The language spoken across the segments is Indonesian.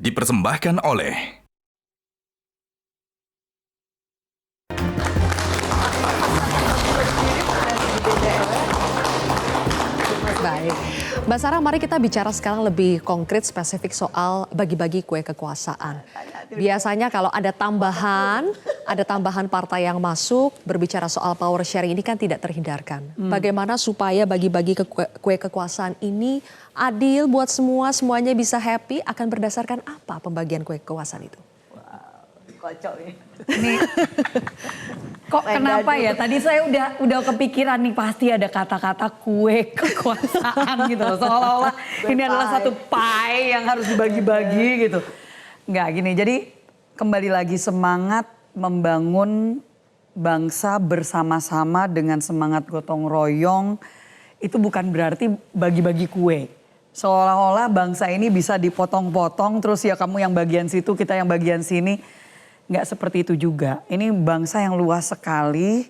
dipersembahkan oleh Baik, Mbak Sarah, mari kita bicara sekarang lebih konkret spesifik soal bagi-bagi kue kekuasaan. Biasanya kalau ada tambahan partai yang masuk, berbicara soal power sharing ini kan tidak terhindarkan. Bagaimana supaya bagi-bagi kue kekuasaan ini adil buat semuanya bisa happy, akan berdasarkan apa pembagian kue kekuasaan itu? Kocok ya. Ini kok kenapa ya? Tadi saya udah kepikiran nih pasti ada kata-kata kue kekuasaan gitu loh. Seolah-olah ini adalah satu pie yang harus dibagi-bagi gitu. Enggak gini, jadi kembali lagi semangat membangun bangsa bersama-sama dengan semangat gotong royong itu bukan berarti bagi-bagi kue. Seolah-olah bangsa ini bisa dipotong-potong terus ya kamu yang bagian situ, kita yang bagian sini. Nggak seperti itu juga. Ini bangsa yang luas sekali,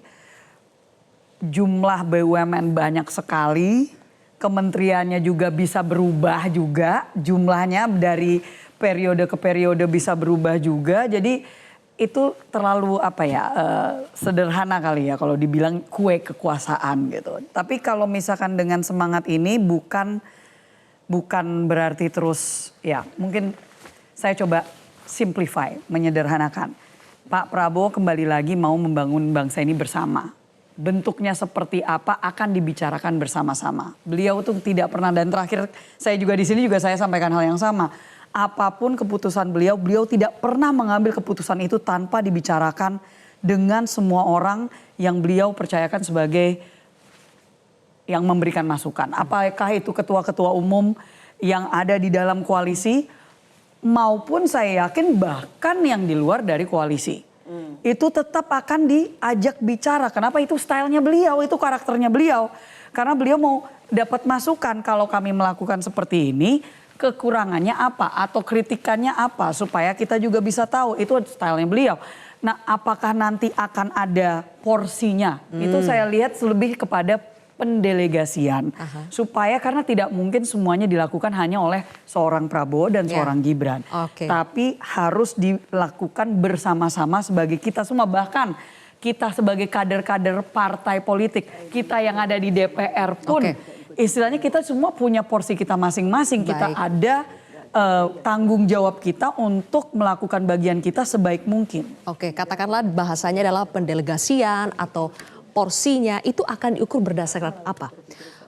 jumlah BUMN banyak sekali, kementeriannya juga bisa berubah juga, jumlahnya dari periode ke periode bisa berubah juga. Jadi itu terlalu sederhana kali ya kalau dibilang kue kekuasaan gitu. Tapi kalau misalkan dengan semangat ini bukan berarti terus ya mungkin saya coba simplify, menyederhanakan. Pak Prabowo kembali lagi mau membangun bangsa ini bersama. Bentuknya seperti apa akan dibicarakan bersama-sama. Beliau tuh tidak pernah, dan terakhir saya juga di sini juga saya sampaikan hal yang sama. Apapun keputusan beliau tidak pernah mengambil keputusan itu tanpa dibicarakan dengan semua orang yang beliau percayakan sebagai yang memberikan masukan. Apakah itu ketua-ketua umum yang ada di dalam koalisi, maupun saya yakin bahkan yang di luar dari koalisi. Itu tetap akan diajak bicara. Kenapa? Itu stylenya beliau, itu karakternya beliau. Karena beliau mau dapat masukan kalau kami melakukan seperti ini, kekurangannya apa atau kritikannya apa supaya kita juga bisa tahu. Itu stylenya beliau. Nah, apakah nanti akan ada porsinya? Itu saya lihat lebih kepada pendelegasian. Supaya karena tidak mungkin semuanya dilakukan hanya oleh seorang Prabowo dan seorang Gibran. Tapi harus dilakukan bersama-sama sebagai kita semua. Bahkan kita sebagai kader-kader partai politik. Kita yang ada di DPR pun istilahnya kita semua punya porsi kita masing-masing. Kita ada tanggung jawab kita untuk melakukan bagian kita sebaik mungkin. Katakanlah bahasanya adalah pendelegasian atau porsinya itu akan diukur berdasarkan apa?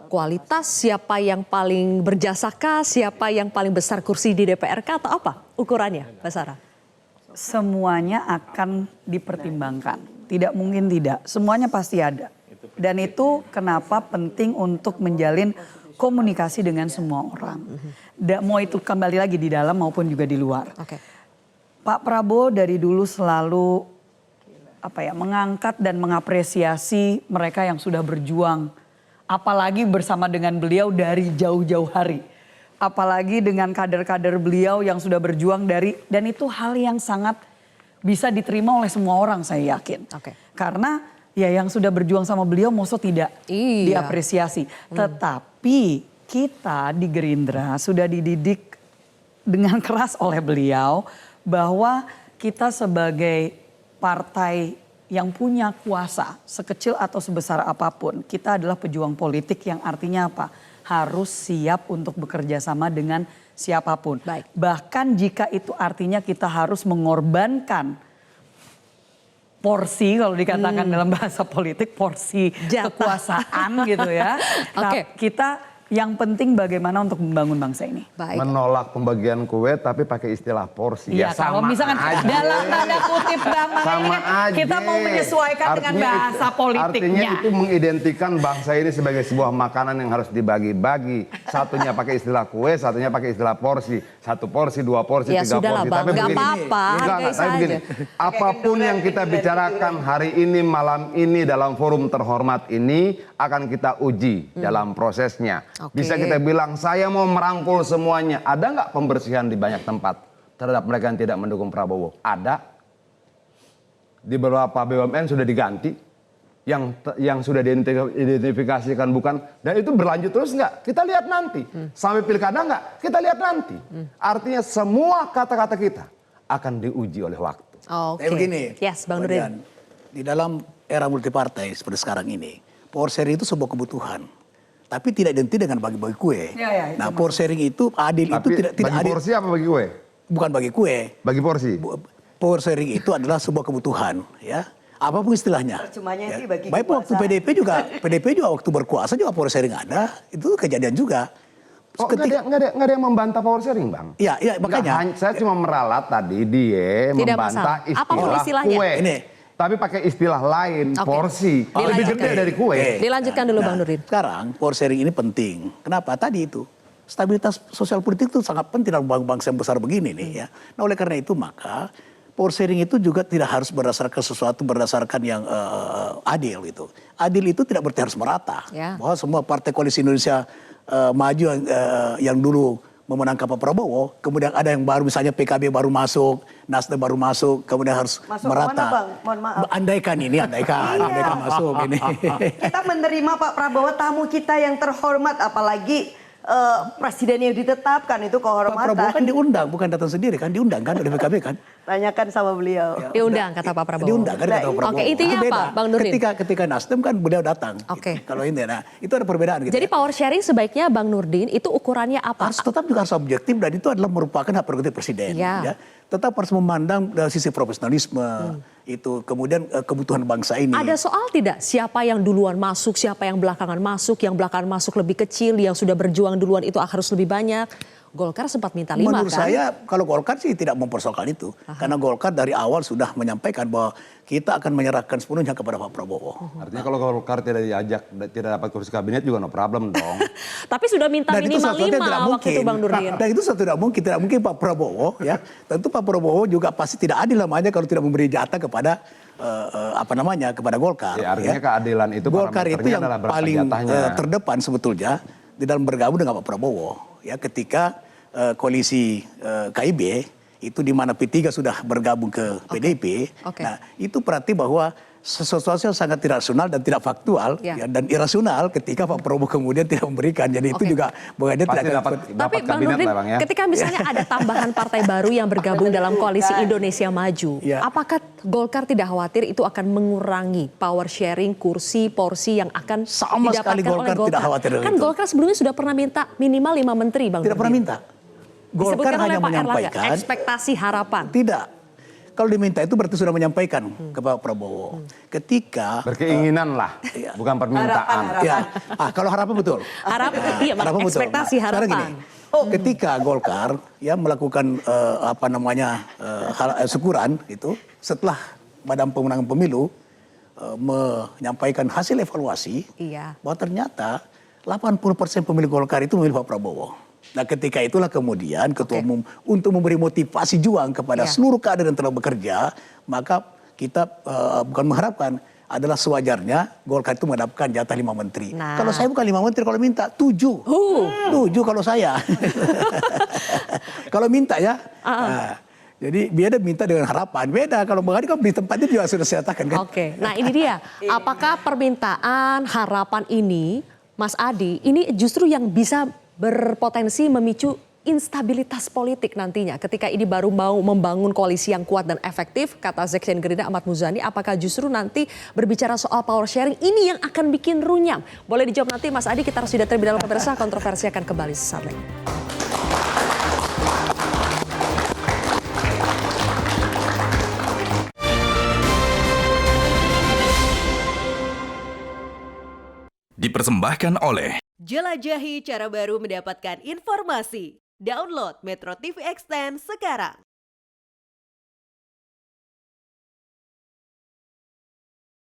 Kualitas, siapa yang paling berjasakah, siapa yang paling besar kursi di DPRK atau apa ukurannya, Mbak Sarah? Semuanya akan dipertimbangkan, tidak mungkin tidak, semuanya pasti ada. Dan itu kenapa penting untuk menjalin komunikasi dengan semua orang. Mau itu kembali lagi di dalam maupun juga di luar. Pak Prabowo dari dulu selalu mengangkat dan mengapresiasi mereka yang sudah berjuang. Apalagi bersama dengan beliau dari jauh-jauh hari. Apalagi dengan kader-kader beliau yang sudah berjuang dan itu hal yang sangat bisa diterima oleh semua orang saya yakin. Karena ya yang sudah berjuang sama beliau maksud tidak diapresiasi. Tetapi kita di Gerindra sudah dididik dengan keras oleh beliau bahwa kita sebagai partai yang punya kuasa sekecil atau sebesar apapun, kita adalah pejuang politik yang artinya apa? Harus siap untuk bekerja sama dengan siapapun. Bahkan jika itu artinya kita harus mengorbankan porsi, kalau dikatakan dalam bahasa politik, porsi kekuasaan gitu ya. Nah, kita yang penting bagaimana untuk membangun bangsa ini. Menolak pembagian kue tapi pakai istilah porsi. Ya kalau misalkan aja. dalam tanda kutip Bang, sama aja. Kita mau menyesuaikan dengan bahasa politiknya. Artinya itu mengidentikan bangsa ini sebagai sebuah makanan yang harus dibagi-bagi. Satunya pakai istilah kue, satunya pakai istilah porsi. Satu porsi, dua porsi, tiga porsi. Tapi nggak apa-apa. Tapi begini, apapun yang kita bicarakan hari ini, malam ini dalam forum terhormat ini akan kita uji dalam prosesnya. Bisa kita bilang saya mau merangkul semuanya. Ada nggak pembersihan di banyak tempat terhadap mereka yang tidak mendukung Prabowo? Ada. Di beberapa BUMN sudah diganti. yang sudah diidentifikasikan bukan, dan itu berlanjut terus nggak? Kita lihat nanti. Sampai pilkada nggak? Kita lihat nanti. Artinya semua kata-kata kita akan diuji oleh waktu. Oke. Begini, Yes, Bang Mbak Nurdin. Dian, di dalam era multipartai seperti sekarang ini, power sharing itu sebuah kebutuhan, tapi tidak identik dengan bagi-bagi kue. Ya, itu Nah, power sharing itu adil, Tapi itu tidak bagi adil, porsi apa bagi kue? bukan bagi kue. Bagi porsi. Power sharing itu adalah sebuah kebutuhan, ya. Apapun istilahnya. Percumanya sih bagi Baik waktu kekuasaan. PDP juga waktu berkuasa juga power sharing ada, itu kejadian juga. Oh, nggak ada yang membantah power sharing, Bang. Iya, makanya. Saya cuma meralat tadi dia Tidak membantah masalah. Apapun istilah istilahnya. kue. Ini. Tapi pakai istilah lain, Oke. porsi. Lebih Dilanjutkan. gede dari kue. Dilanjutkan dulu Bang Nurdin. Sekarang power sharing ini penting. Kenapa? Tadi itu stabilitas sosial politik itu sangat penting dalam bangsa yang besar begini nih ya. Nah oleh karena itu maka power sharing itu juga tidak harus berdasarkan sesuatu berdasarkan yang adil itu. Adil itu tidak berarti harus merata. Ya. Bahwa semua partai koalisi Indonesia maju yang dulu memenangkan Pak Prabowo, kemudian ada yang baru misalnya PKB baru masuk, Nasdem baru masuk, kemudian harus Masuk merata. kemana, Bang? Mohon maaf. Andaikan andaikan masuk ini. Kita menerima Pak Prabowo tamu kita yang terhormat, apalagi presiden yang ditetapkan itu Pak Prabowo kan kehormatan. diundang, bukan datang sendiri kan, diundang kan oleh PKB kan. Tanyakan sama beliau. Diundang kata Pak Prabowo. Diundang kan kata Pak Prabowo. Oke, intinya Itu beda. apa, Bang Nurdin? Ketika Nasdem kan beliau datang. Oke. Gitu. Kalau ini, nah itu ada perbedaan gitu. Jadi ya. power sharing sebaiknya Bang Nurdin itu ukurannya apa? Harus tetap juga harus objektif dan itu adalah merupakan hak prerogatif presiden. Ya. Ya. Tetap harus memandang dari sisi profesionalisme itu, kemudian kebutuhan bangsa ini. Ada soal tidak siapa yang duluan masuk, siapa yang belakangan masuk lebih kecil, yang sudah berjuang duluan itu harus lebih banyak. Golkar sempat minta 5 Menurut kan? saya kalau Golkar sih tidak mempersoalkan itu. Karena Golkar dari awal sudah menyampaikan bahwa kita akan menyerahkan sepenuhnya kepada Pak Prabowo. Artinya kalau Golkar tidak diajak, tidak dapat kursi kabinet juga no problem dong. Tapi sudah minta Dan itu minimal sesuatu yang 5 tidak waktu mungkin. itu Bang Nurdin. Dan itu sesuatu tidak mungkin Pak Prabowo ya. Tentu Pak Prabowo juga pasti tidak adil namanya kalau tidak memberi jatah kepada kepada Golkar. Ya, artinya keadilan itu Golkar itu parameternya yang adalah berapa paling jatahnya. terdepan sebetulnya di dalam bergabung dengan Pak Prabowo. Ya ketika koalisi KIB itu di mana P3 sudah bergabung ke PDIP. Oke. Nah, itu berarti bahwa sesuatu yang sangat tidak rasional dan tidak faktual Ya. ya, dan irasional ketika Pak Prabowo kemudian tidak memberikan. Jadi itu Oke. juga bahwa dia Pasti tidak dapat Tapi Bang kabinet Nurdin, lah Bang ya. ketika misalnya ada tambahan partai baru yang bergabung dalam koalisi Indonesia Maju, Ya. apakah Golkar tidak khawatir itu akan mengurangi power sharing, kursi, porsi yang akan Sama sekali didapatkan oleh Golkar Golkar? tidak khawatir dengan Kan itu. Golkar sebelumnya sudah pernah minta minimal 5 menteri, Bang tidak pernah Nurdin. minta. Golkar Disebutkan oleh hanya Pak Erlangga, menyampaikan. ekspektasi harapan. Tidak. Kalau diminta itu berarti sudah menyampaikan ke Pak Prabowo. Ketika Berkeinginan lah, bukan permintaan. ya, kalau harapan betul. Iya, Bang, Harapan betul. ekspektasi, Sekarang harapan. ketika Golkar ya melakukan syukuran itu setelah Badan Pemenangan Pemilu menyampaikan hasil evaluasi Iya. bahwa ternyata 80% pemilih Golkar itu memilih Pak Prabowo. Nah ketika itulah kemudian Ketua Umum untuk memberi motivasi juang kepada Ya. seluruh kader yang telah bekerja, maka kita bukan mengharapkan, adalah sewajarnya Golkar itu mendapatkan jatah 5 menteri. Nah. Kalau saya bukan 5 menteri, kalau minta 7. 7 kalau saya. Kalau minta ya. Nah, jadi beda minta dengan harapan. Beda kalau Bang Adi kan di tempatnya juga sudah saya katakan kan. Oke, nah ini dia. Apakah permintaan harapan ini, Mas Adi, ini justru yang bisa berpotensi memicu instabilitas politik nantinya ketika ini baru mau membangun koalisi yang kuat dan efektif, kata Sekjen Gerindra Ahmad Muzani, apakah justru nanti berbicara soal power sharing ini yang akan bikin runyam? Boleh dijawab nanti Mas Adi, kita harus jeda terlebih dahulu pemirsa, kontroversi akan kembali sesaat lagi. Dipersembahkan oleh Jelajahi cara baru mendapatkan informasi. Download Metro TV Extend sekarang.